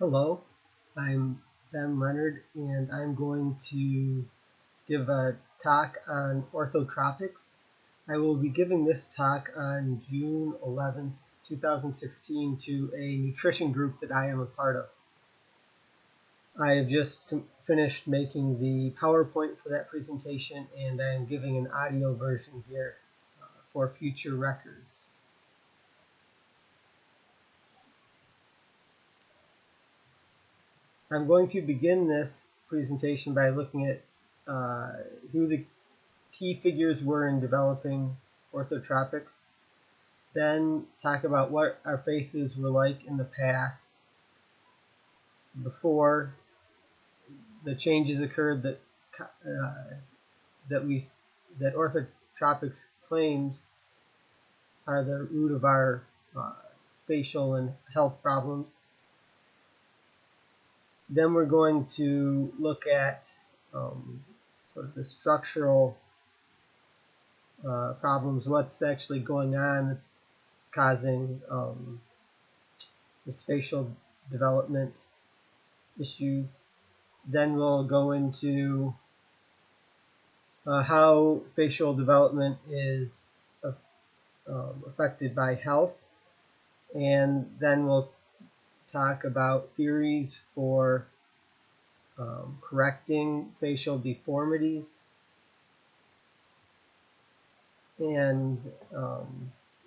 Hello, I'm Ben Leonard, and I'm going to give a talk on orthotropics. I will be giving this talk on June 11th, 2016 to a nutrition group that I am a part of. I have just finished making the PowerPoint for that presentation, and I am giving an audio version here for future records. I'm going to begin this presentation by looking at who the key figures were in developing orthotropics, then talk about what our faces were like in the past before the changes occurred that orthotropics claims are the root of our facial and health problems. Then we're going to look at sort of the structural problems, what's actually going on that's causing this facial development issues. Then we'll go into how facial development is affected by health, and then we'll talk about theories for correcting facial deformities, and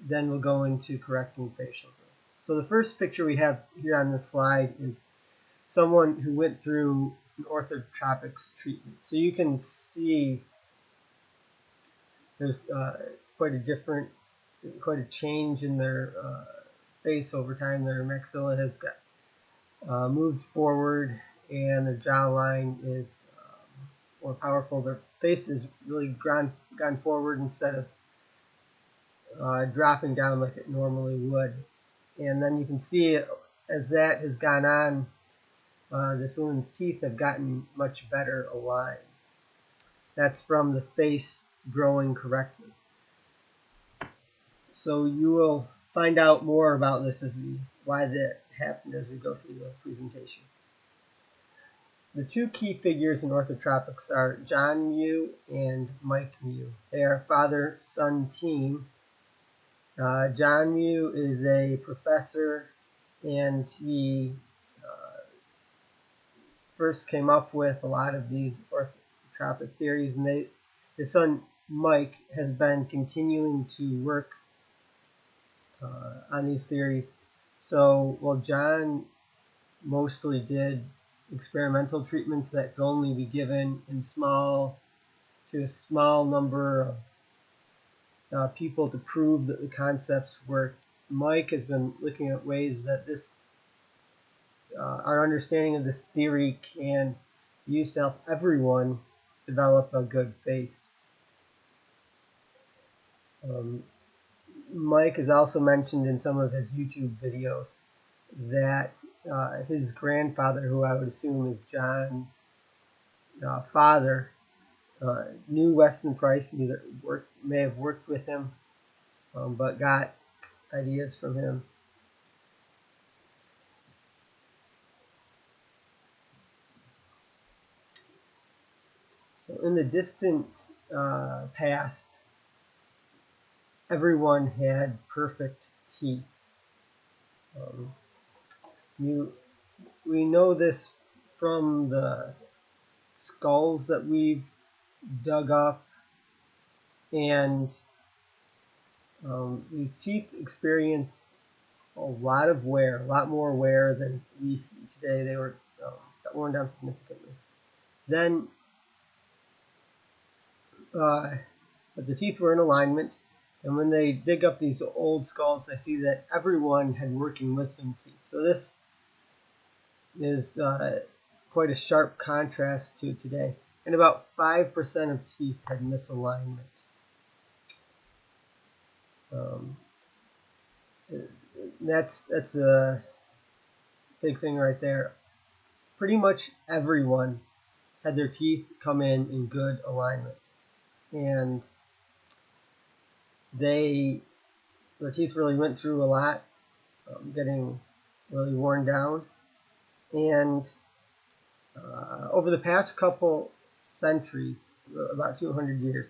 then we'll go into correcting facial growth. So the first picture we have here on this slide is someone who went through an orthotropics treatment. So you can see there's quite a change in their face over time. Their maxilla has got moved forward, and their jawline is more powerful. Their face is really gone forward instead of dropping down like it normally would. And then you can see as that has gone on, this woman's teeth have gotten much better aligned. That's from the face growing correctly. So you will find out more about this why that happened as we go through the presentation. The two key figures in orthotropics are John Mew and Mike Mew. They are a father-son team. John Mew is a professor, and he first came up with a lot of these orthotropic theories, and his son Mike has been continuing to work on these theories. So while John mostly did experimental treatments that could only be given in to a small number of people to prove that the concepts work, Mike has been looking at ways that our understanding of this theory can be used to help everyone develop a good face. Mike has also mentioned in some of his YouTube videos that his grandfather, who I would assume is John's father, knew Weston Price, may have worked with him, but got ideas from him. So in the distant past, everyone had perfect teeth. We know this from the skulls that we've dug up, and these teeth experienced a lot of wear, a lot more wear than we see today. They were got worn down significantly. Then, but the teeth were in alignment, and when they dig up these old skulls, they see that everyone had working wisdom teeth. So this is quite a sharp contrast to today. And about 5% of teeth had misalignment. That's a big thing right there. Pretty much everyone had their teeth come in good alignment, and their teeth really went through a lot, getting really worn down. And over the past couple centuries, about 200 years,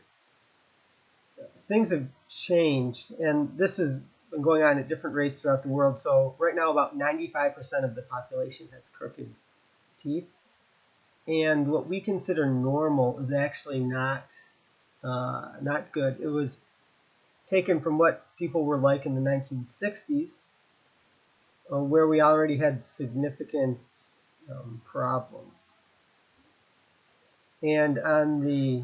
things have changed, and this has been going on at different rates throughout the world. So right now, about 95% of the population has crooked teeth, and what we consider normal is actually not good. It was taken from what people were like in the 1960s, where we already had significant problems. And on the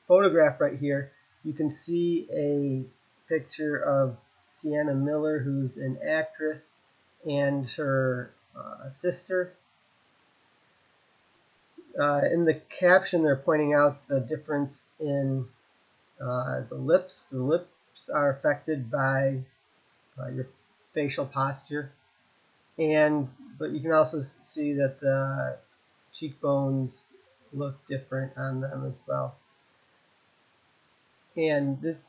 photograph right here, you can see a picture of Sienna Miller, who's an actress, and her sister. In the caption, they're pointing out the difference in the lips. The lips are affected by your facial posture, but you can also see that the cheekbones look different on them as well. And this,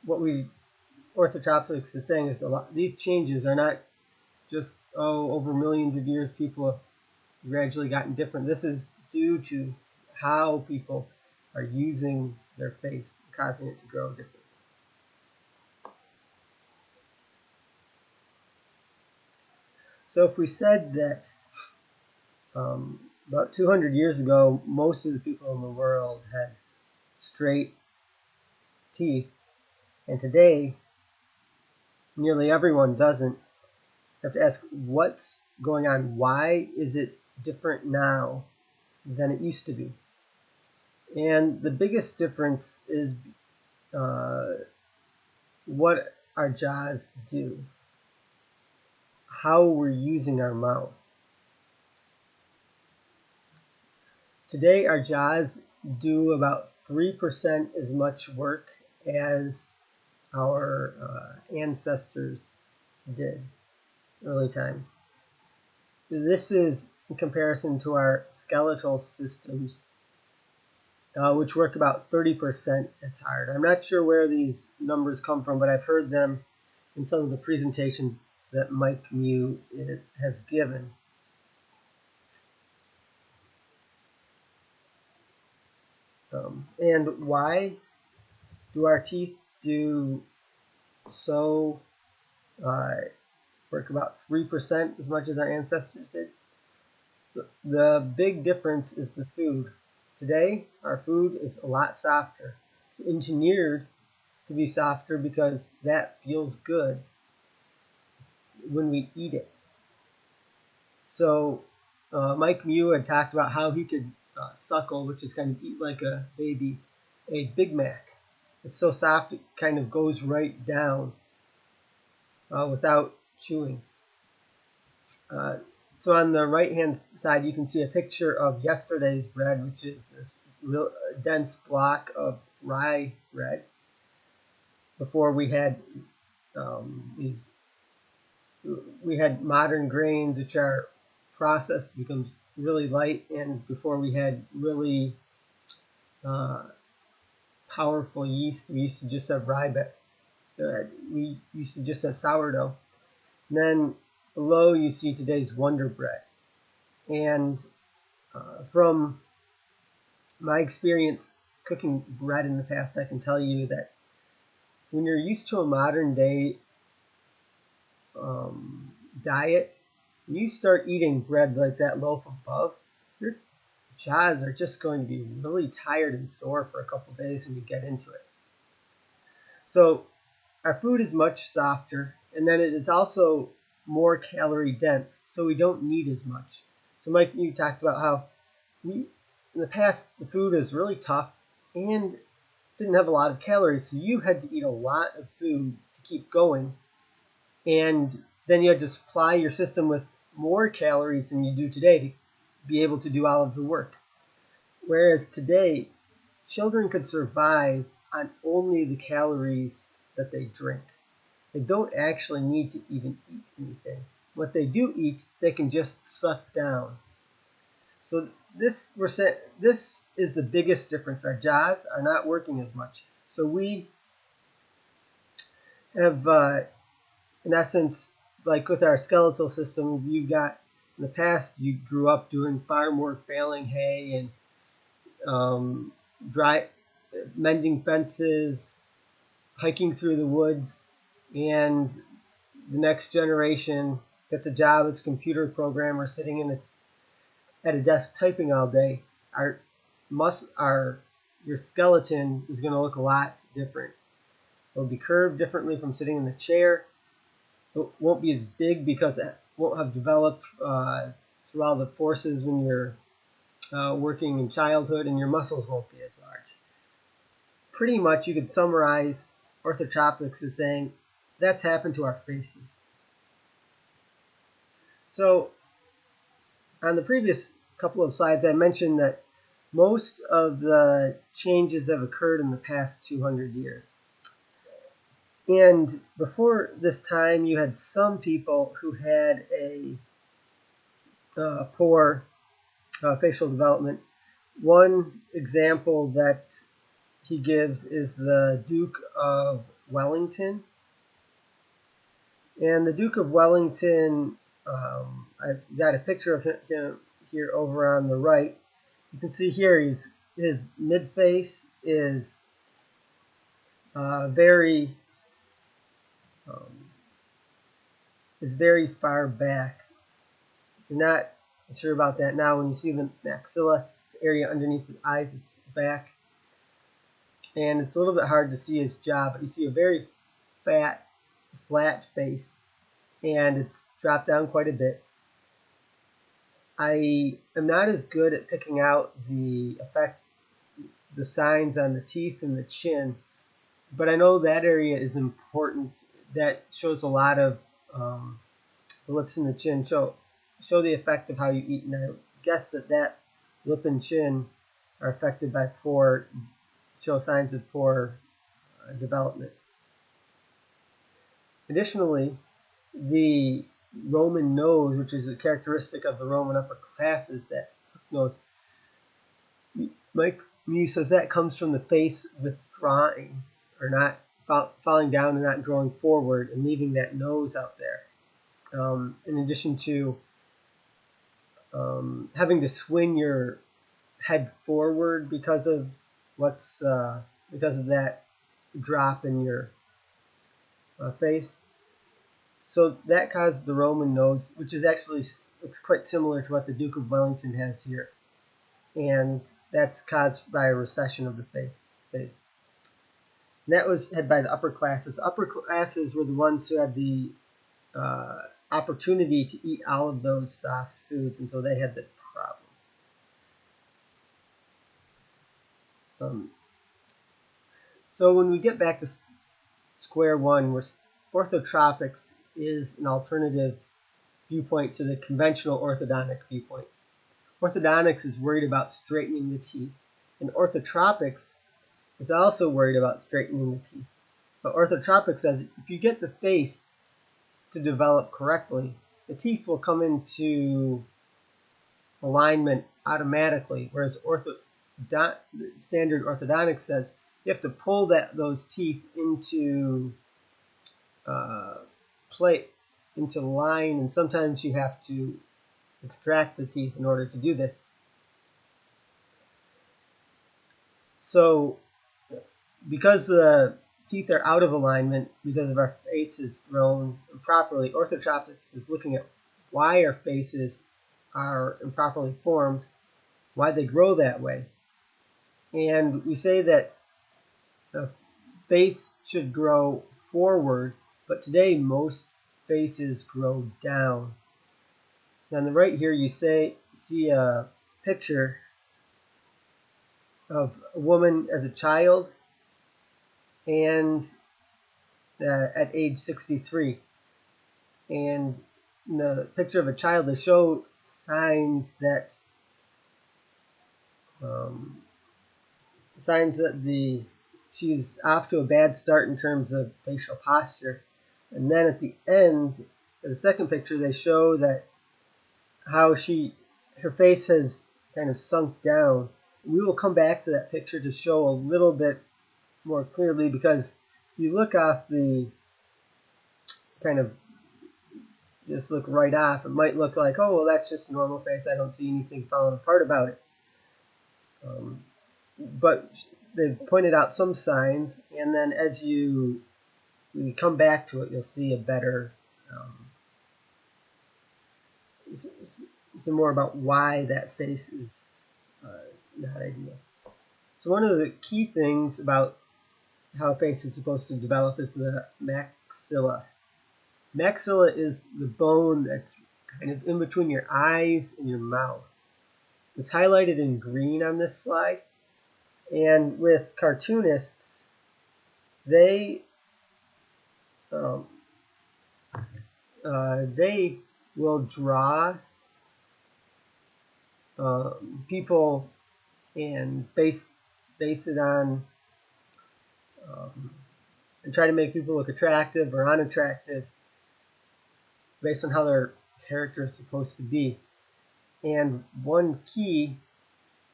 what orthotropics is saying is these changes are not just over millions of years people have gradually gotten different. This is due to how people are using their face, causing it to grow different. So if we said that about 200 years ago, most of the people in the world had straight teeth, and today nearly everyone doesn't, you have to ask what's going on. Why is it different now than it used to be? And the biggest difference is what our jaws do, how we're using our mouth. Today, our jaws do about 3% as much work as our ancestors did early times. This is in comparison to our skeletal systems, which work about 30% as hard. I'm not sure where these numbers come from, but I've heard them in some of the presentations that Mike Mew has given. And why do our teeth do so work about 3% as much as our ancestors did? The big difference is the food. Today, our food is a lot softer. It's engineered to be softer because that feels good when we eat it. So Mike Mew had talked about how he could suckle, which is kind of eat like a baby, a Big Mac. It's so soft it kind of goes right down without chewing. So on the right-hand side, you can see a picture of yesterday's bread, which is this real dense block of rye bread. Before we had we had modern grains, which are processed, becomes really light, and before we had really powerful yeast, we used to just have rye bread. We used to just have sourdough. And then below you see today's Wonder Bread. And from my experience cooking bread in the past, I can tell you that when you're used to a modern day diet, when you start eating bread like that loaf above, your jaws are just going to be really tired and sore for a couple days when you get into it. So our food is much softer, and then it is also more calorie dense, so we don't need as much. So Mike, you talked about how in the past the food was really tough and didn't have a lot of calories, so you had to eat a lot of food to keep going, and then you had to supply your system with more calories than you do today to be able to do all of the work. Whereas today, children could survive on only the calories that they drink. They don't actually need to even eat anything. What they do eat, they can just suck down. So this is the biggest difference. Our jaws are not working as much. So we have, in essence, like with our skeletal system, you got in the past you grew up doing farm work, baling hay and mending fences, hiking through the woods, and the next generation gets a job as a computer programmer sitting at a desk typing all day. Your skeleton is going to look a lot different. It'll be curved differently from sitting in the chair. It won't be as big because it won't have developed through all the forces when you're working in childhood, and your muscles won't be as large. Pretty much you could summarize orthotropics as saying that's happened to our faces. So on the previous couple of slides I mentioned that most of the changes have occurred in the past 200 years. And before this time you had some people who had a poor facial development. One example that he gives is the Duke of Wellington. And the Duke of Wellington, I've got a picture of him here over on the right. You can see here his mid-face is very far back. You're not sure about that now. When you see the maxilla, this area underneath the eyes, it's back. And it's a little bit hard to see his jaw, but you see a very fat, flat face, and it's dropped down quite a bit. I am not as good at picking out the signs on the teeth and the chin, but I know that area is important. That shows a lot of the lips and the chin show the effect of how you eat, and I guess that lip and chin are affected by show signs of poor development. Additionally, the Roman nose, which is a characteristic of the Roman upper classes, that nose, Mike Mew says that comes from the face withdrawing or not falling down and not growing forward and leaving that nose out there. In addition to having to swing your head forward because of that drop in your face. So that caused the Roman nose, which is actually looks quite similar to what the Duke of Wellington has here, and that's caused by a recession of the face. And that was had by the upper classes. Upper classes were the ones who had the opportunity to eat all of those soft foods, and so they had the problems. So when we get back to square one, where orthotropics is an alternative viewpoint to the conventional orthodontic viewpoint. Orthodontics is worried about straightening the teeth, and orthotropics is also worried about straightening the teeth. But orthotropics says if you get the face to develop correctly, the teeth will come into alignment automatically, whereas standard orthodontics says you have to pull those teeth into into line, and sometimes you have to extract the teeth in order to do this. So because the teeth are out of alignment because of our faces grown improperly, orthotropics is looking at why our faces are improperly formed, why they grow that way. And we say that the face should grow forward, but today most faces grow down. On the right here you see a picture of a woman as a child and at age 63. And in the picture of a child, they show signs that she's off to a bad start in terms of facial posture. And then at the end, in the second picture, they show that how her face has kind of sunk down. We will come back to that picture to show a little bit more clearly, because if you look off the kind of just look right off. It might look like, oh, well, that's just a normal face. I don't see anything falling apart about it. But they've pointed out some signs, and then as you come back to it, you'll see a better, some more about why that face is not ideal. So one of the key things about how a face is supposed to develop is the maxilla. Maxilla is the bone that's kind of in between your eyes and your mouth. It's highlighted in green on this slide. And with cartoonists, they will draw people and base it on and try to make people look attractive or unattractive based on how their character is supposed to be. And one key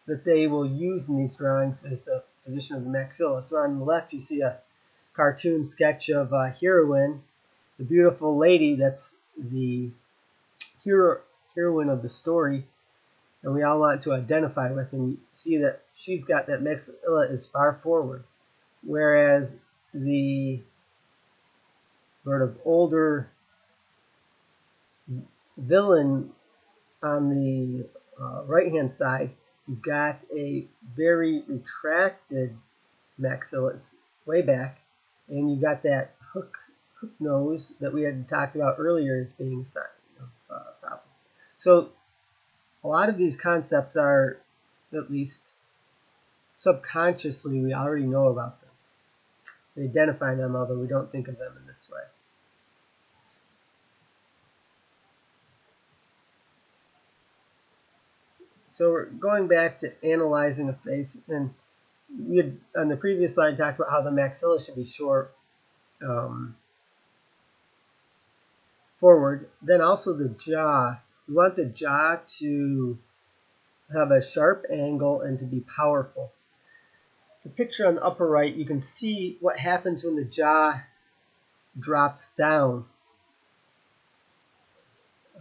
that they will use in these drawings is the position of the maxilla. So on the left you see a cartoon sketch of a heroine, the beautiful lady that's the heroine of the story, and we all want to identify with, and you see that she's got that maxilla is far forward, whereas the sort of older villain on the right hand side, you've got a very retracted maxilla. It's way back, and you've got that hook nose that we had talked about earlier as being a sign of a problem. So a lot of these concepts are, at least subconsciously, we already know about them. We identify them, although we don't think of them in this way. So we're going back to analyzing a face, and we had, on the previous slide, talked about how the maxilla should be short forward. Then also the jaw. We want the jaw to have a sharp angle and to be powerful. The picture on the upper right, you can see what happens when the jaw drops down.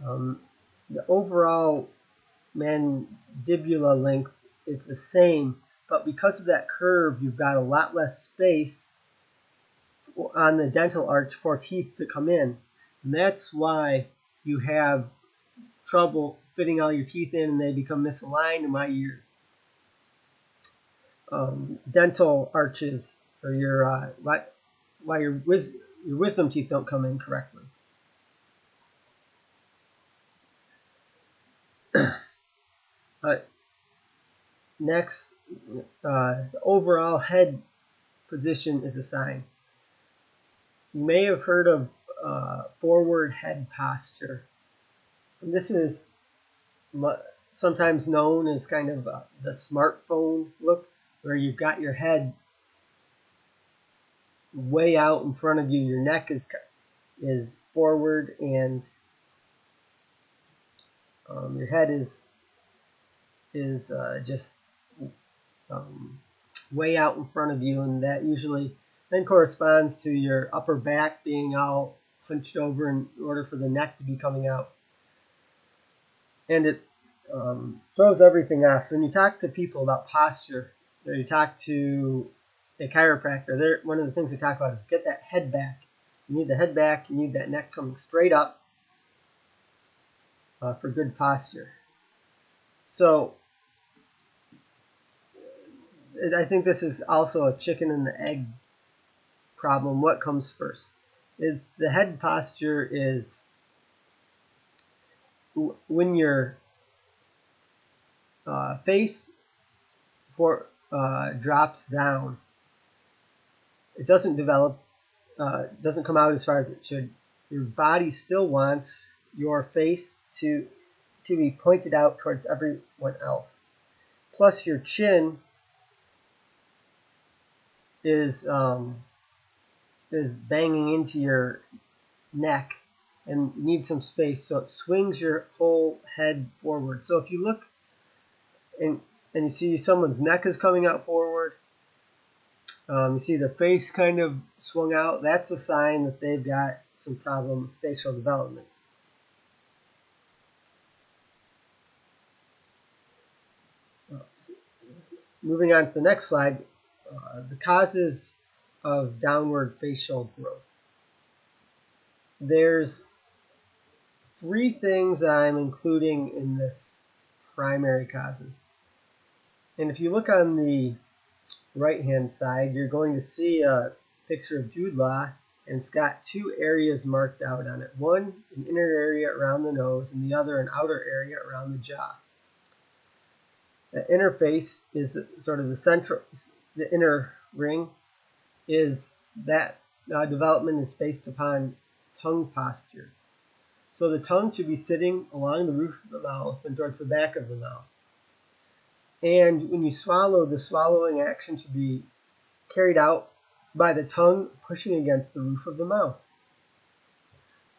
The overall mandibula length is the same, but because of that curve, you've got a lot less space on the dental arch for teeth to come in. And that's why you have trouble fitting all your teeth in and they become misaligned, and why your dental arches, or your why your wisdom teeth don't come in correctly. Next, the overall head position is a sign. You may have heard of forward head posture. And this is sometimes known as kind of the smartphone look, where you've got your head way out in front of you. Your neck is forward, and your head is just way out in front of you, and that usually then corresponds to your upper back being all hunched over in order for the neck to be coming out. And it throws everything off. So when you talk to people about posture, or you talk to a chiropractor, one of the things they talk about is get that head back. You need the head back, you need that neck coming straight up for good posture. So I think this is also a chicken and the egg problem. What comes first? Is the head posture is when your face drops down. It doesn't develop, doesn't come out as far as it should. Your body still wants your face to be pointed out towards everyone else. Plus your chin is banging into your neck and needs some space, so it swings your whole head forward. So if you look and you see someone's neck is coming out forward, you see the face kind of swung out, that's a sign that they've got some problem with facial development. moving on to the next slide, the causes of downward facial growth. There's 3 things I'm including in this primary causes. And if you look on the right-hand side, you're going to see a picture of Jude Law, and it's got 2 areas marked out on it. One, an inner area around the nose, and the other, an outer area around the jaw. The interface is sort of the inner ring is that development is based upon tongue posture. So the tongue should be sitting along the roof of the mouth and towards the back of the mouth. And when you swallow, the swallowing action should be carried out by the tongue pushing against the roof of the mouth.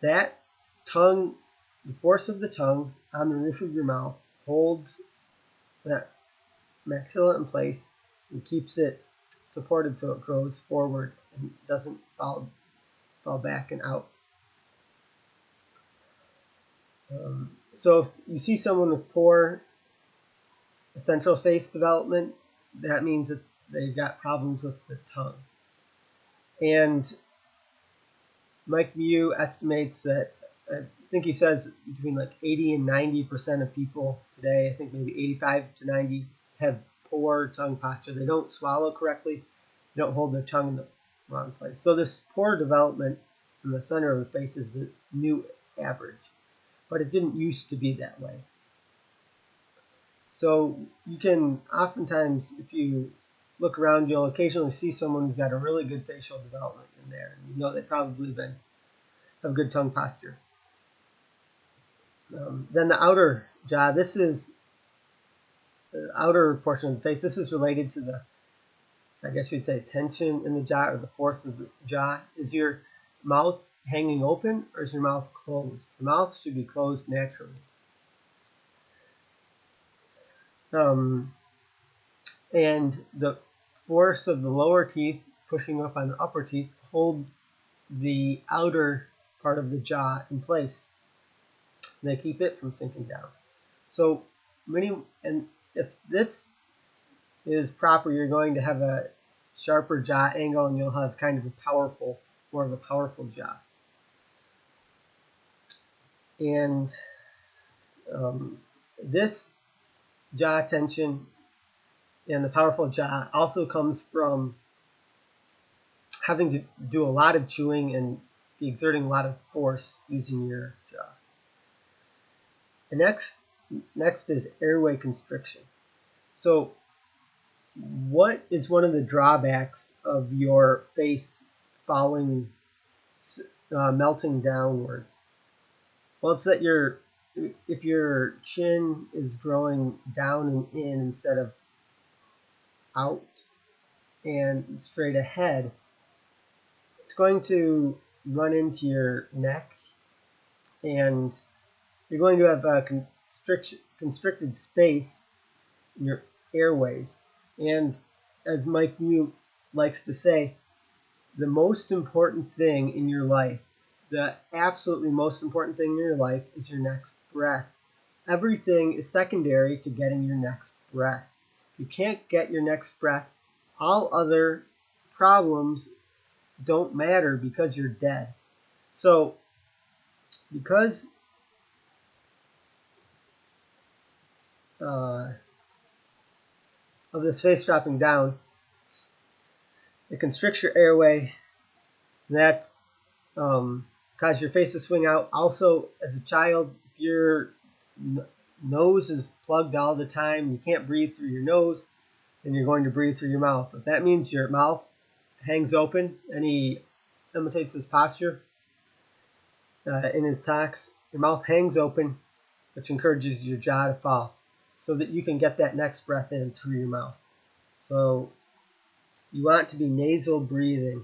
That tongue, the force of the tongue on the roof of your mouth holds that maxilla in place and keeps it supported so it grows forward and doesn't fall back and out. So if you see someone with poor central face development, that means that they've got problems with the tongue. And Mike Mew estimates that, I think he says between like 80 and 90% of people today, I think maybe 85 to 90, have poor tongue posture. They don't swallow correctly, they don't hold their tongue in the wrong place. So this poor development in the center of the face is the new average, but it didn't used to be that way. So you can oftentimes, if you look around, you'll occasionally see someone who's got a really good facial development in there, and you know they probably have good tongue posture. Then the outer jaw, this is the outer portion of the face. This is related to the, I guess you'd say, tension in the jaw or the force of the jaw. Is your mouth hanging open or is your mouth closed? The mouth should be closed naturally. And the force of the lower teeth pushing up on the upper teeth hold the outer part of the jaw in place. And they keep it from sinking down. So and if this is proper, you're going to have a sharper jaw angle and you'll have kind of more of a powerful jaw. And this jaw tension and the powerful jaw also comes from having to do a lot of chewing and exerting a lot of force using your jaw. The next is airway constriction. So what is one of the drawbacks of your face melting downwards? Well, it's that if your chin is growing down and in instead of out and straight ahead, it's going to run into your neck, and you're going to have a constricted space in your airways. And as Mike Mew likes to say, the most important thing in your life, the absolutely most important thing in your life, is your next breath. Everything is secondary to getting your next breath. If you can't get your next breath, all other problems don't matter because you're dead. So because of this face dropping down, it constricts your airway. That causes your face to swing out. Also, as a child, if your nose is plugged all the time, you can't breathe through your nose, then you're going to breathe through your mouth. If that means your mouth hangs open and he imitates his posture in his talks, your mouth hangs open, which encourages your jaw to fall so that you can get that next breath in through your mouth. So you want to be nasal breathing,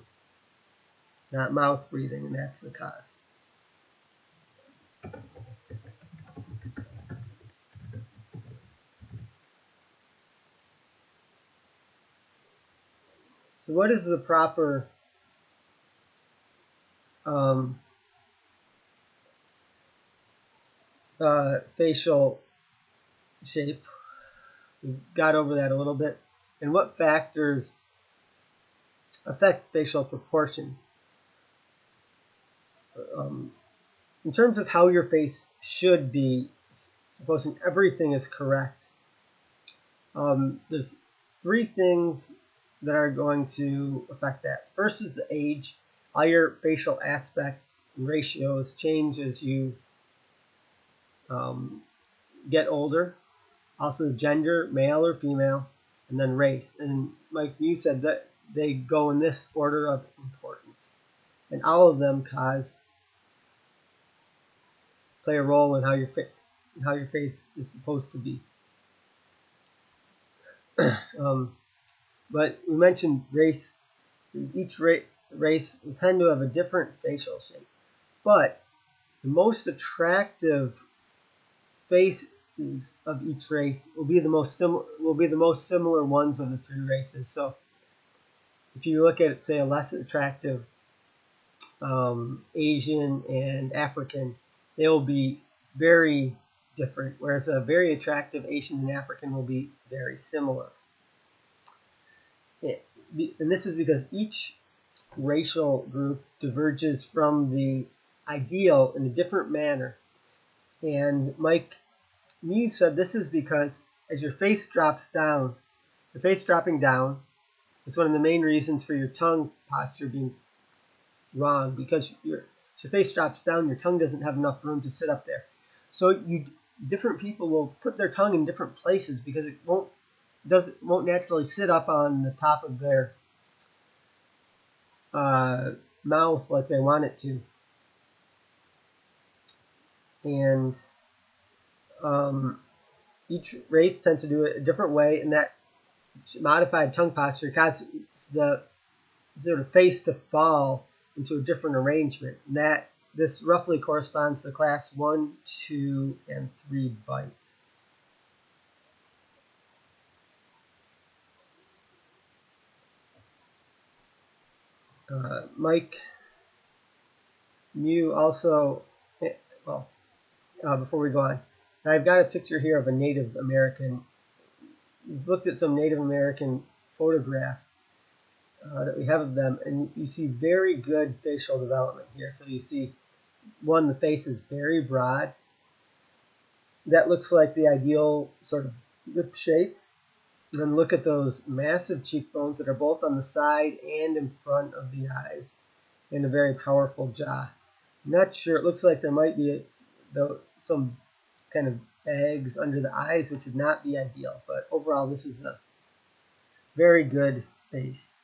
not mouth breathing, and that's the cause. So what is the proper facial shape? We got over that a little bit. and what factors affect facial proportions. In terms of how your face should be, supposing everything is correct, there's three things that are going to affect that. First is the age. All your facial aspects and ratios change as you get older. Also gender, male or female, and then race. And like you said, that they go in this order of importance. And all of them play a role in how your face is supposed to be. But we mentioned race. Each race will tend to have a different facial shape, but the most attractive faces of each race will be the most similar ones of the three races. So if you look at, say, a less attractive Asian and African, they will be very different, whereas a very attractive Asian and African will be very similar. And this is because each racial group diverges from the ideal in a different manner. And Mike Mew said this is because as your face drops down, your face dropping down is one of the main reasons for your tongue posture being wrong, because as your face drops down, your tongue doesn't have enough room to sit up there. So different people will put their tongue in different places because it won't naturally sit up on the top of their mouth like they want it to. And each race tends to do it a different way, and that modified tongue posture causes the sort of face to fall into a different arrangement. And this roughly corresponds to class 1, 2, and 3 bites. Mike Mew also, before we go on, I've got a picture here of a Native American. We've looked at some Native American photographs that we have of them, and you see very good facial development here. So you see, one, the face is very broad. That looks like the ideal sort of lip shape. And then look at those massive cheekbones that are both on the side and in front of the eyes, and a very powerful jaw. I'm not sure, it looks like there might be some kind of bags under the eyes, which would not be ideal, but overall this is a very good face.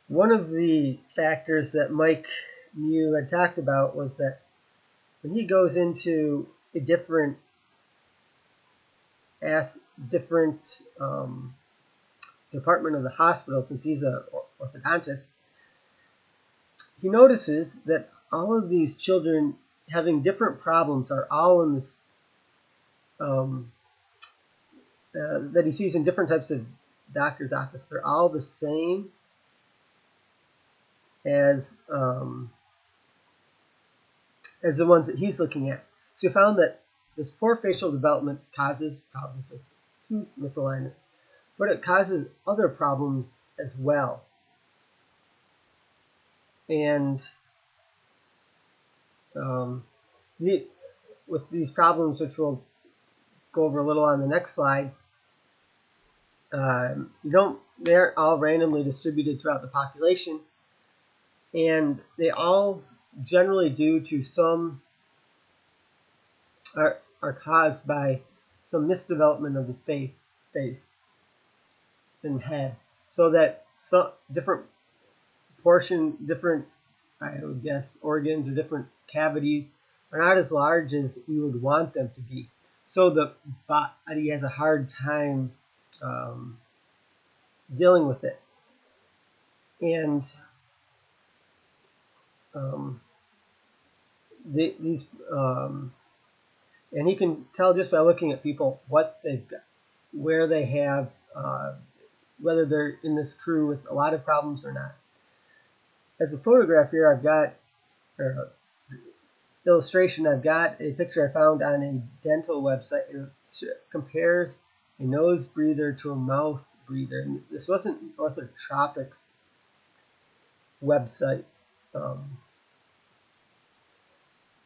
One of the factors that Mike Mew had talked about was that when he goes into a different department of the hospital, since he's an orthodontist, he notices that all of these children having different problems are all in this, that he sees in different types of doctor's office. They're all the same as the ones that he's looking at. So he found that this poor facial development causes problems with tooth misalignment, but it causes other problems as well. And with these problems, which we'll go over a little on the next slide, they aren't all randomly distributed throughout the population, and they all generally due to some are caused by some misdevelopment of the face and head, so that some different I would guess, organs or different cavities are not as large as we would want them to be. So the body has a hard time dealing with it. And and he can tell just by looking at people what they've got, where they have, whether they're in this crew with a lot of problems or not. As a photograph here, I've got illustration, I've got a picture I found on a dental website. It compares a nose breather to a mouth breather. And this wasn't an orthotropics website,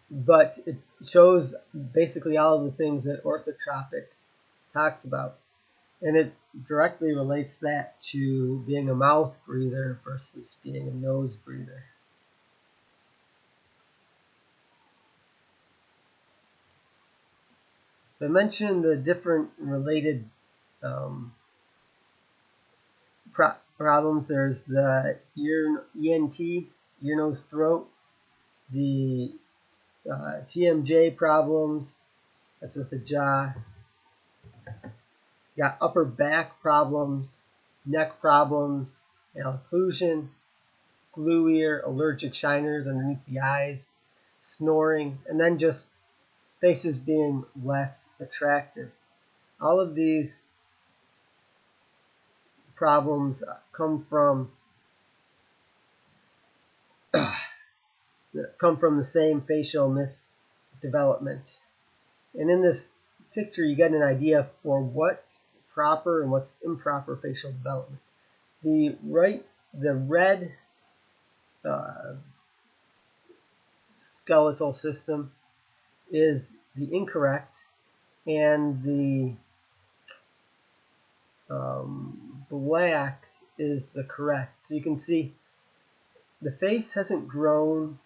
but it shows basically all of the things that orthotropics talks about. And it directly relates that to being a mouth breather versus being a nose breather. So I mentioned the different related problems. There's the ENT, ear, nose, throat, the TMJ problems, that's with the jaw. Got upper back problems, neck problems, malocclusion, glue ear, allergic shiners underneath the eyes, snoring, and then just faces being less attractive. All of these problems come from the same facial misdevelopment. And in this picture, you get an idea for what's proper and what's improper facial development. The red skeletal system is the incorrect, and the black is the correct. So you can see the face hasn't grown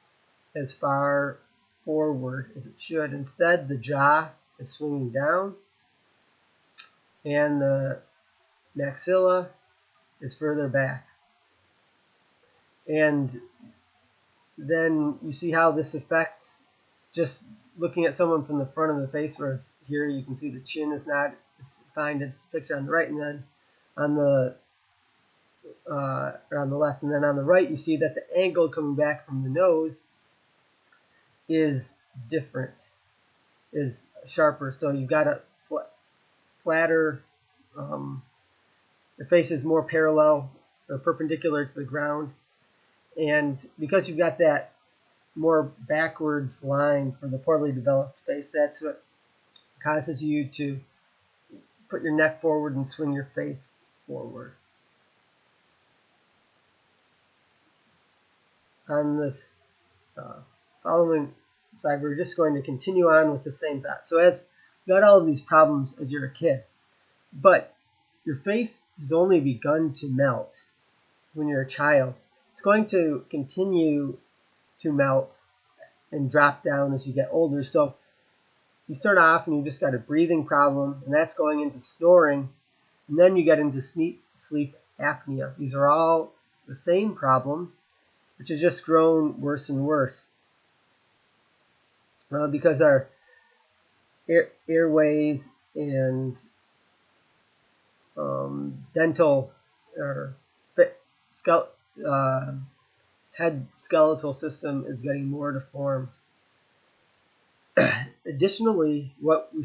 as far forward as it should. Instead, the jaw is swinging down, and the maxilla is further back. And then you see how this affects just looking at someone from the front of the face, whereas here you can see the chin is not defined. It's the picture on the right, and then on the left, and then on the right you see that the angle coming back from the nose is different, is sharper. So you've got a flatter, the face is more parallel or perpendicular to the ground, and because you've got that more backwards line for the poorly developed face, that's what causes you to put your neck forward and swing your face forward. On this following slide, we're just going to continue on with the same thought. So as you got all of these problems as you're a kid, but your face has only begun to melt when you're a child. It's going to continue to melt and drop down as you get older. So you start off and you just got a breathing problem, and that's going into snoring, and then you get into sleep apnea. These are all the same problem, which has just grown worse and worse because our airways and dental or head skeletal system is getting more deformed. Additionally, what we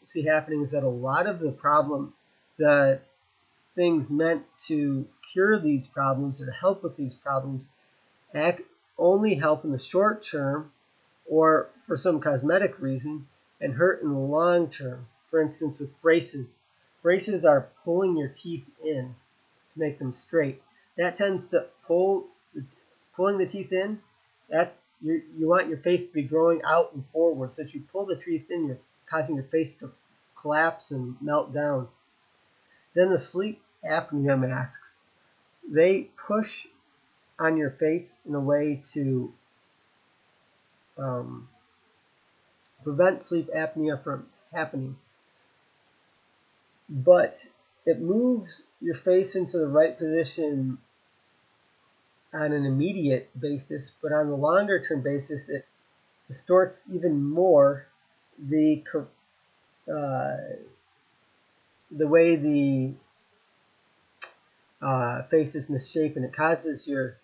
see happening is that a lot of the things meant to cure these problems or to help with these problems only help in the short term or for some cosmetic reason and hurt in the long term. For instance, with braces. Braces are pulling your teeth in to make them straight. That tends to pulling the teeth in. You want your face to be growing out and forward. So as you pull the teeth in, you're causing your face to collapse and melt down. Then the sleep apnea masks. They push on your face in a way to prevent sleep apnea from happening. But it moves your face into the right position on an immediate basis, but on the longer term basis, it distorts even more the way the face is misshapen. It causes your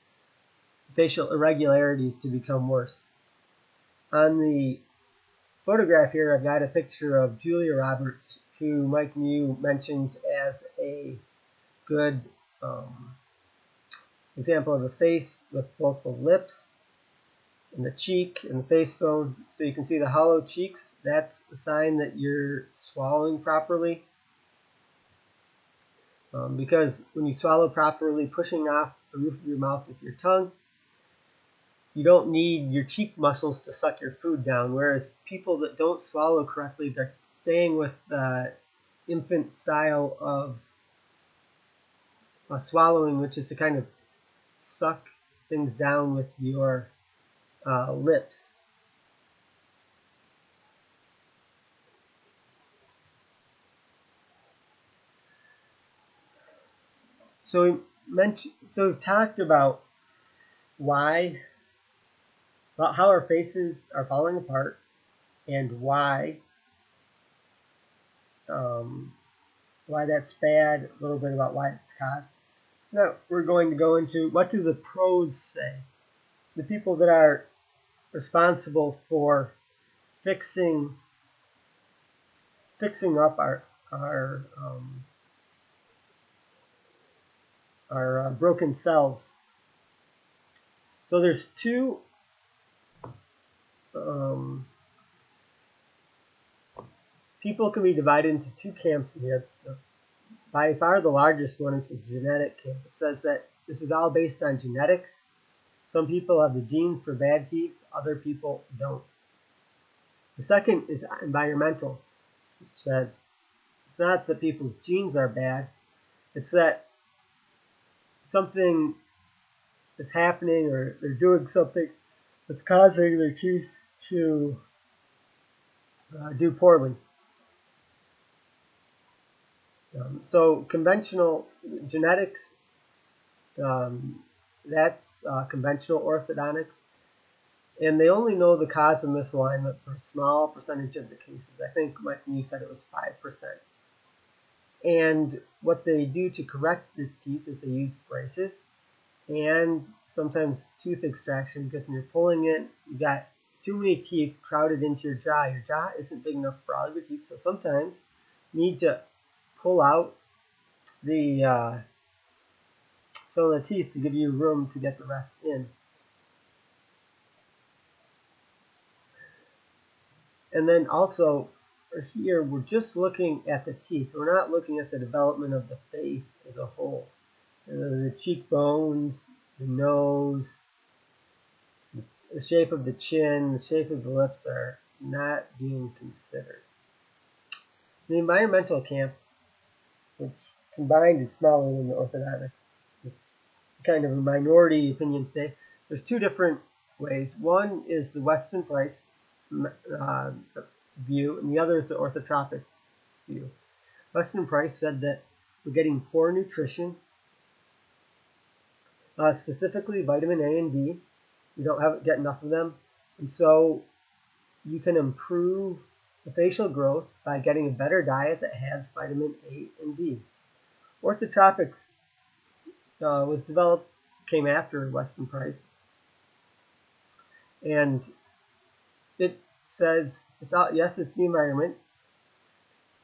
facial irregularities to become worse. On the photograph here, I've got a picture of Julia Roberts, who Mike Mew mentions as a good example of a face with both the lips and the cheek and the face bone. So you can see the hollow cheeks. That's the sign that you're swallowing properly. Because when you swallow properly, pushing off the roof of your mouth with your tongue, you don't need your cheek muscles to suck your food down. Whereas people that don't swallow correctly, they're staying with the infant style of swallowing, which is to kind of suck things down with your lips. So we've talked about how our faces are falling apart, and why that's bad. A little bit about why it's caused. So now we're going to go into, what do the pros say? The people that are responsible for fixing up our broken selves. So there's two people can be divided into two camps here. By far the largest one is the genetic camp. It says that this is all based on genetics. Some people have the genes for bad teeth, other people don't. The second is environmental, which says it's not that people's genes are bad, it's that something is happening, or they're doing something that's causing their teeth to do poorly. So conventional genetics, that's conventional orthodontics, and they only know the cause of misalignment for a small percentage of the cases. I think, Mike, you said it was 5%. And what they do to correct the teeth is they use braces and sometimes tooth extraction, because when you're pulling it, you got too many teeth crowded into your jaw. Your jaw isn't big enough for all of your teeth, so sometimes you need to pull out the some of the teeth to give you room to get the rest in. And then also here, we're just looking at the teeth. We're not looking at the development of the face as a whole. The cheekbones, the nose, the shape of the chin, the shape of the lips are not being considered. The environmental camp, which combined is smaller than the orthodontics, it's kind of a minority opinion today. There's two different ways. One is the Weston Price view, and the other is the orthotropic view. Weston Price said that we're getting poor nutrition, specifically vitamin A and D. We don't get enough of them, and so you can improve the facial growth by getting a better diet that has vitamin A and D. Orthotropics came after Weston Price, and it says yes, it's the environment,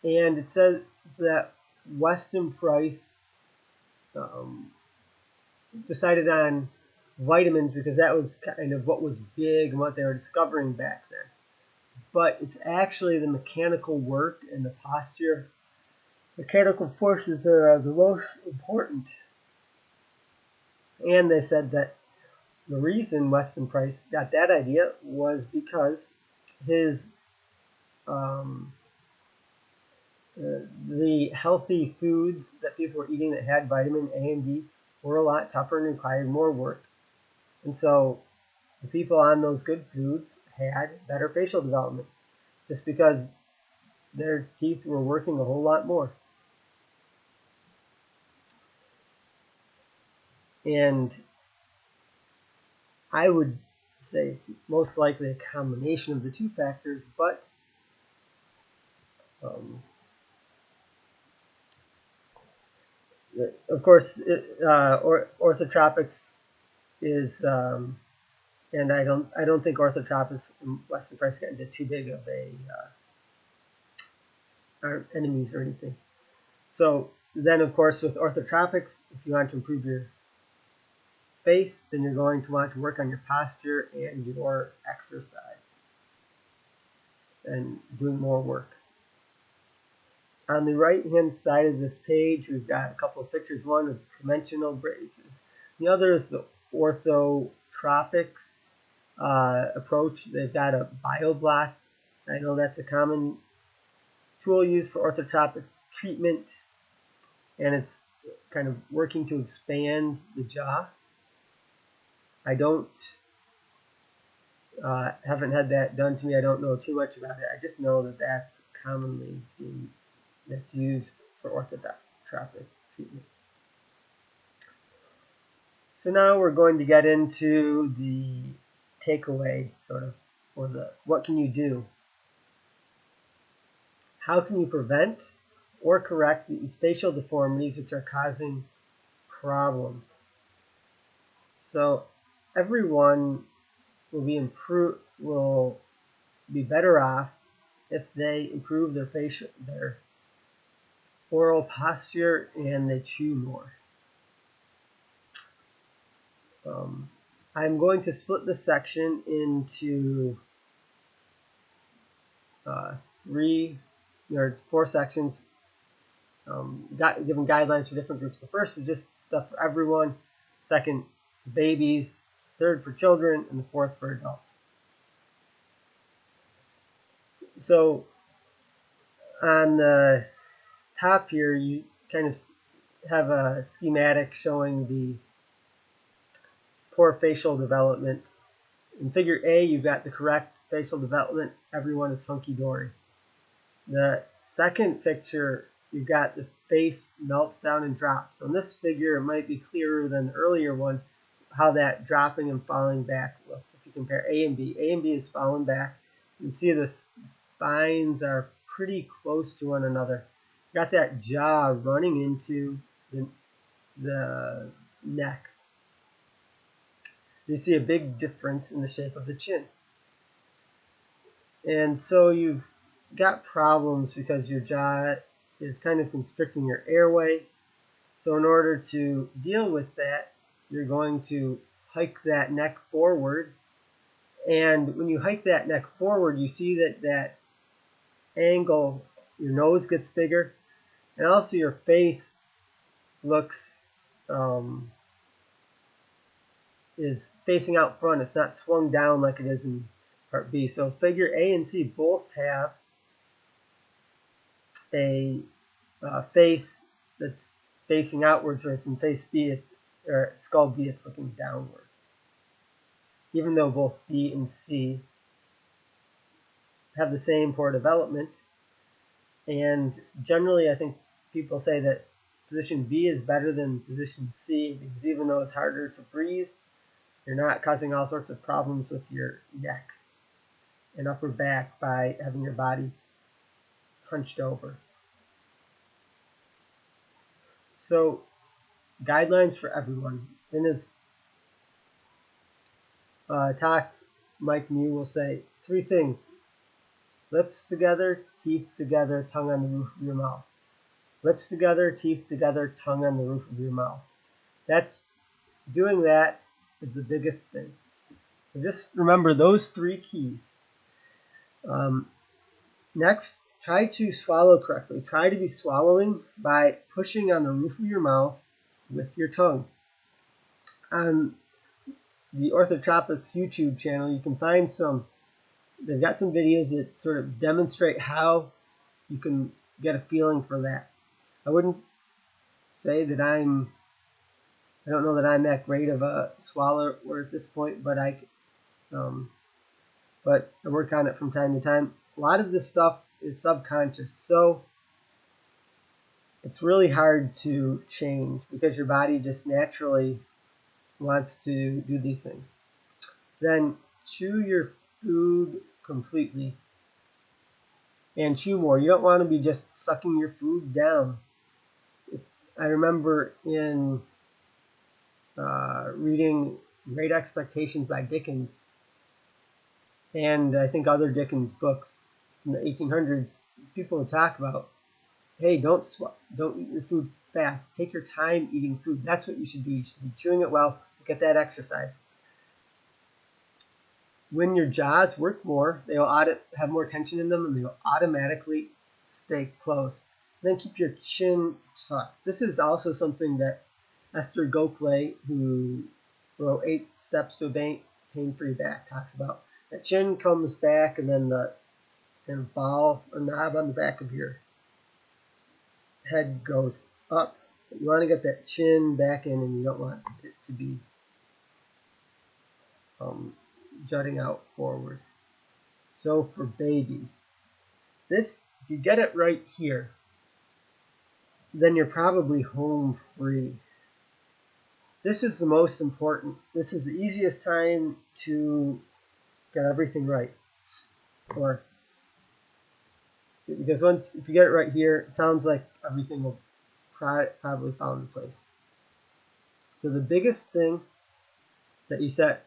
and it says that Weston Price decided on vitamins because that was kind of what was big and what they were discovering back then. But it's actually the mechanical work and the posture, mechanical forces that are the most important. And they said that the reason Weston Price got that idea was because his the healthy foods that people were eating that had vitamin A and D were a lot tougher and required more work. And so the people on those good foods had better facial development just because their teeth were working a whole lot more. And I would say it's most likely a combination of the two factors, but of course, orthotropics is, and I don't think orthotropics and Weston Price get into too big of aren't enemies or anything. So then, of course, with orthotropics, if you want to improve your face, then you're going to want to work on your posture and your exercise and doing more work. On the right hand side of this page, we've got a couple of pictures. One of conventional braces. The other is the orthotropics approach. They've got a bioblock. I know that's a common tool used for orthotropic treatment, and it's kind of working to expand the jaw. I haven't had that done to me. I don't know too much about it. I just know that that's commonly that's used for orthotropic treatment. So now we're going to get into the takeaway, sort of, or the what can you do? How can you prevent or correct these facial deformities which are causing problems? So everyone will be better off if they improve their oral posture and they chew more. I'm going to split this section into 4 sections, giving guidelines for different groups. The first is just stuff for everyone, second for babies, third for children, and the fourth for adults. So on the top here, you kind of have a schematic showing the poor facial development. In figure A, you've got the correct facial development. Everyone is hunky-dory. The second picture, you've got the face melts down and drops. So in this figure, it might be clearer than the earlier one how that dropping and falling back looks. If you compare A and B is falling back. You can see the spines are pretty close to one another. You've got that jaw running into the neck. You see a big difference in the shape of the chin. And so you've got problems because your jaw is kind of constricting your airway. So in order to deal with that, you're going to hike that neck forward. And when you hike that neck forward, you see that angle, your nose gets bigger, and also your face looks is facing out front. It's not swung down like it is in part B. So figure A and C both have a face that's facing outwards, whereas in face B, or skull B, it's looking downwards. Even though both B and C have the same poor development, and generally I think people say that position B is better than position C, because even though it's harder to breathe, you're not causing all sorts of problems with your neck and upper back by having your body hunched over. So, guidelines for everyone. In his talks, Mike Mew will say 3 things: lips together, teeth together, tongue on the roof of your mouth. Lips together, teeth together, tongue on the roof of your mouth. Doing that is the biggest thing. So just remember those 3 keys. Next, try to swallow correctly. Try to be swallowing by pushing on the roof of your mouth with your tongue. On the Orthotropics YouTube channel, you can find they've got some videos that sort of demonstrate how you can get a feeling for that. I wouldn't say that I don't know that I'm that great of a swallower at this point, but I work on it from time to time. A lot of this stuff is subconscious, so it's really hard to change because your body just naturally wants to do these things. Then chew your food completely and chew more. You don't want to be just sucking your food down. I remember in reading Great Expectations by Dickens, and I think other Dickens books in the 1800s, people would talk about, hey, don't eat your food fast. Take your time eating food. That's what you should do. You should be chewing it well get that exercise. When your jaws work more, they will have more tension in them, and they will automatically stay closed. Then keep your chin tucked. This is also something that Esther Gokhale, who wrote 8 Steps to a Pain-Free Back, talks about. The chin comes back, and then the ball or knob on the back of your head goes up. You want to get that chin back in, and you don't want it to be jutting out forward. So for babies, this, if you get it right here, then you're probably home free. This is the most important. This is the easiest time to get everything right. Or because if you get it right here, it sounds like everything will probably fall into place. So the biggest thing that you set,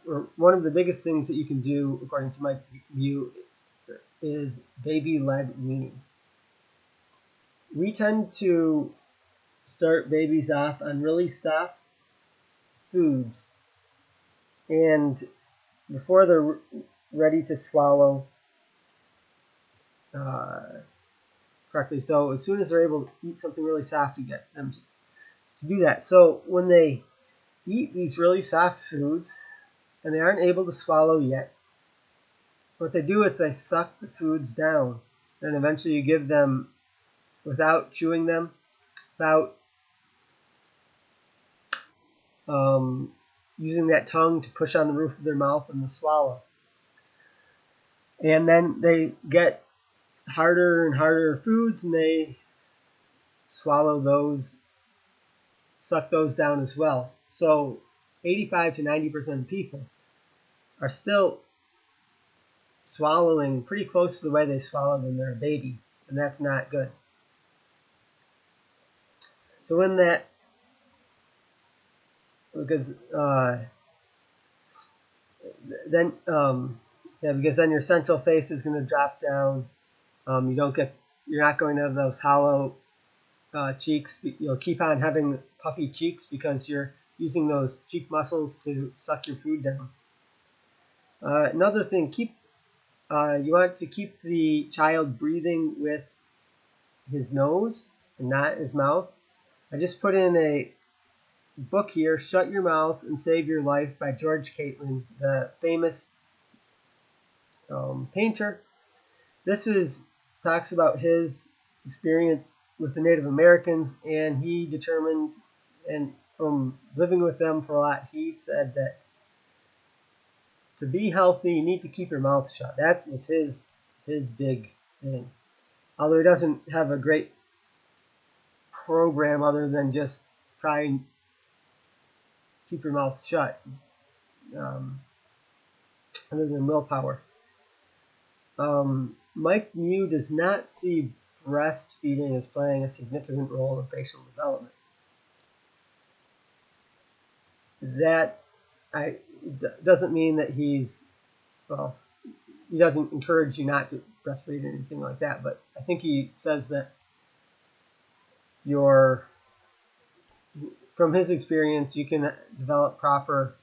or one of the biggest things that you can do, according to my view, is baby-led weaning. We tend to start babies off on really soft foods, and before they're ready to swallow correctly. So as soon as they're able to eat something really soft, you get them to do that. So when they eat these really soft foods and they aren't able to swallow yet, what they do is they suck the foods down, and eventually you give them without chewing them, without using that tongue to push on the roof of their mouth and to swallow. And then they get harder and harder foods, and they swallow those, suck those down as well. So 85 to 90% of people are still swallowing pretty close to the way they swallowed when they're a baby, and that's not good. So when that, because then your central face is going to drop down. You're not going to have those hollow cheeks. You'll keep on having puffy cheeks because you're using those cheek muscles to suck your food down. Another thing, you want to keep the child breathing with his nose and not his mouth. I just put in a book here, Shut Your Mouth and Save Your Life by George Catlin, the famous painter. This talks about his experience with the Native Americans, and he determined, and from living with them for a lot, he said that to be healthy, you need to keep your mouth shut. That was his big thing. Although he doesn't have a great program other than just try and keep your mouth shut, other than willpower. Mike Mew does not see breastfeeding as playing a significant role in facial development. That doesn't mean that he doesn't encourage you not to breastfeed or anything like that, but I think he says that from his experience, you can develop proper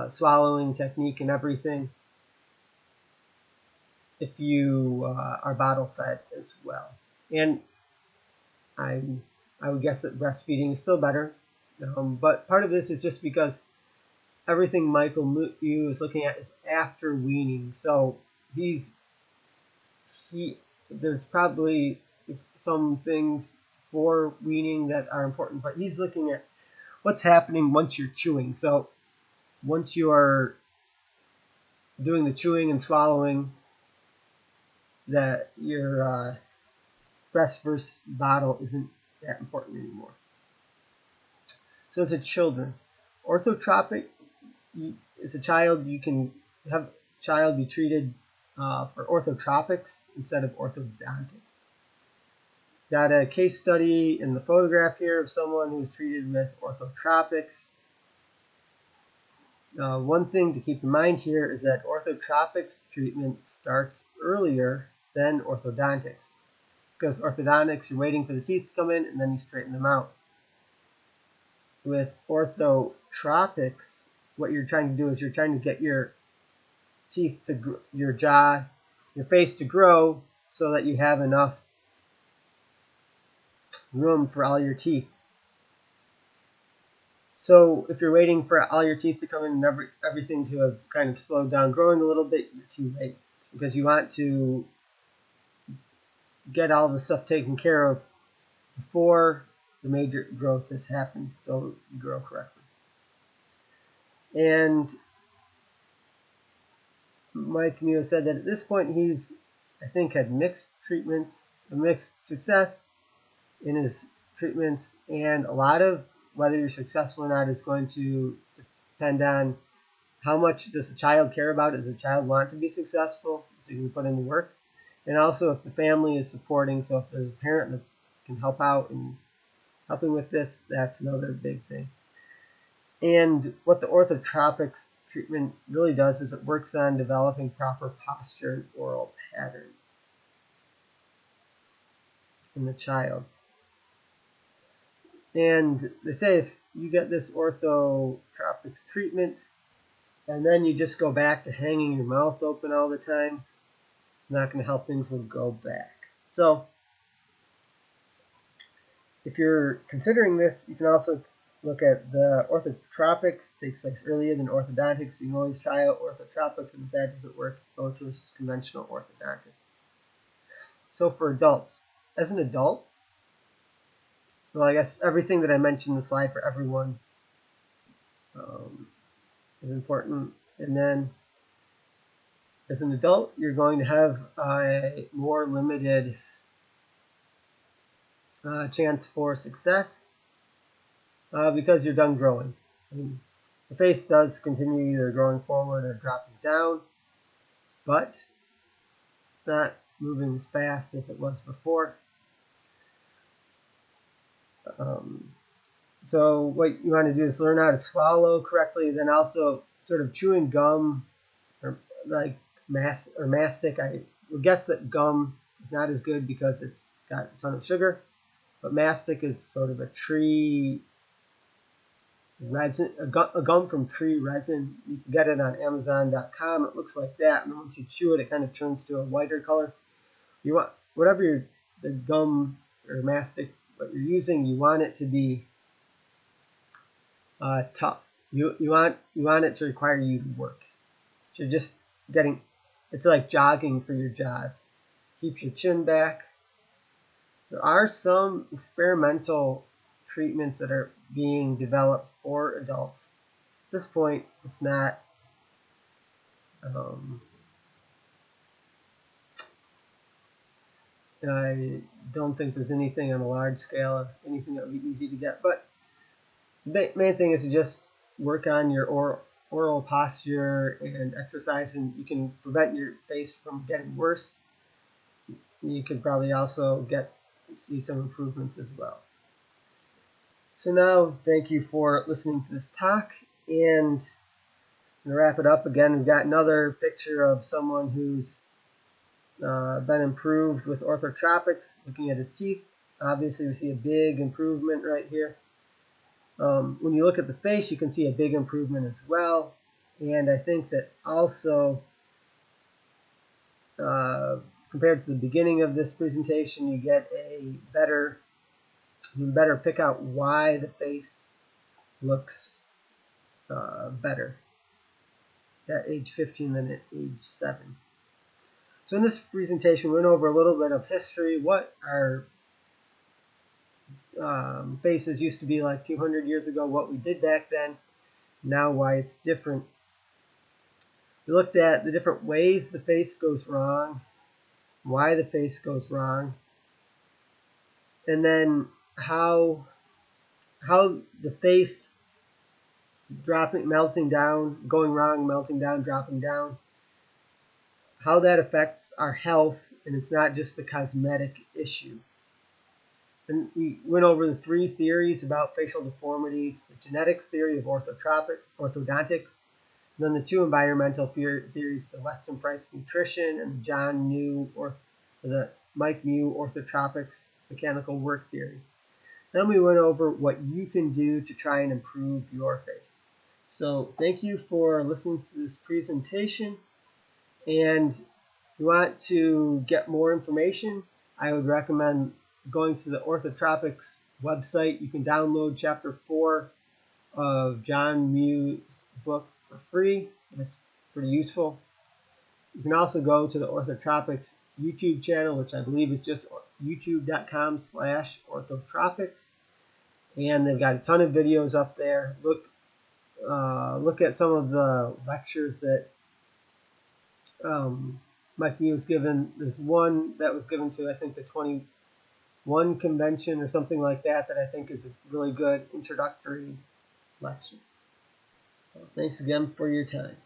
swallowing technique and everything if you are bottle fed as well. And I would guess that breastfeeding is still better, but part of this is just because everything Michael Mew is looking at is after weaning. So there's probably some things for weaning that are important, but he's looking at what's happening once you're chewing. So once you are doing the chewing and swallowing, that your breast versus bottle isn't that important anymore. So as a children, orthotropic, as a child, you can have a child be treated for orthotropics instead of orthodontics. Got a case study in the photograph here of someone who's treated with orthotropics. One thing to keep in mind here is that orthotropics treatment starts earlier than orthodontics, because orthodontics, you're waiting for the teeth to come in and then you straighten them out. with orthotropics, what you're trying to do is you're trying to get your teeth to your jaw, your face to grow so that you have enough room for all your teeth. So if you're waiting for all your teeth to come in and everything to have kind of slowed down growing a little bit, you're too late, because you want to get all the stuff taken care of before the major growth has happened, so you grow correctly. And Mike Mew said that at this point he's, I think, had mixed success in his treatments, and a lot of whether you're successful or not is going to depend on how much does the child care about it. Does the child want to be successful, so you can put in the work, and also if the family is supporting. So if there's a parent that can help out and helping with this, that's another big thing. And what the orthotropics treatment really does is it works on developing proper posture and oral patterns in the child. And they say if you get this orthotropics treatment and then you just go back to hanging your mouth open all the time, it's not going to help. Things will go back. So if you're considering this, you can also look at the orthotropics. Takes place earlier than orthodontics. So you can always try out orthotropics, and if that doesn't work, go to a conventional orthodontist. So for adults, as an adult, well, I guess everything that I mentioned in the slide for everyone is important. And then as an adult, you're going to have a more limited chance for success because you're done growing. I mean, the face does continue either growing forward or dropping down, but it's not moving as fast as it was before. So what you want to do is learn how to swallow correctly, then also sort of chewing gum or like mastic. I would guess that gum is not as good because it's got a ton of sugar, but mastic is sort of a tree resin, a gum from tree resin. You can get it on Amazon.com. It looks like that, and once you chew it, it kind of turns to a whiter color. You want whatever the gum or mastic what you're using, you want it to be tough. You want it to require you to work. So you're just getting, it's like jogging for your jaws. Keep your chin back. There are some experimental treatments that are being developed for adults. At this point, it's not I don't think there's anything on a large scale or anything that would be easy to get. But the main thing is to just work on your oral posture and exercise, and you can prevent your face from getting worse. You could probably also see some improvements as well. So now, thank you for listening to this talk, and to wrap it up again, we've got another picture of someone who's been improved with orthotropics, looking at his teeth. Obviously, we see a big improvement right here. When you look at the face, you can see a big improvement as well. And I think that also, compared to the beginning of this presentation, you get you can better pick out why the face looks better at age 15 than at age 7. So in this presentation, we went over a little bit of history, what our faces used to be like 200 years ago, what we did back then, now why it's different. We looked at the different ways the face goes wrong, why the face goes wrong, and then how the face melting down, going wrong, melting down, dropping down, how that affects our health, and it's not just a cosmetic issue. And we went over the 3 theories about facial deformities, the genetics theory of orthodontics, and then the 2 environmental theories, the Weston Price nutrition and the Mike Mew orthotropics mechanical work theory. Then we went over what you can do to try and improve your face. So thank you for listening to this presentation. And if you want to get more information, I would recommend going to the orthotropics website. You can download chapter 4 of John Mew's book for free. It's pretty useful. You can also go to the orthotropics YouTube channel, which I believe is just youtube.com/orthotropics. And they've got a ton of videos up there. Look at some of the lectures that Mike Mew was given. There's one that was given to, I think, the 21 convention or something like that, that I think is a really good introductory lecture. So thanks again for your time.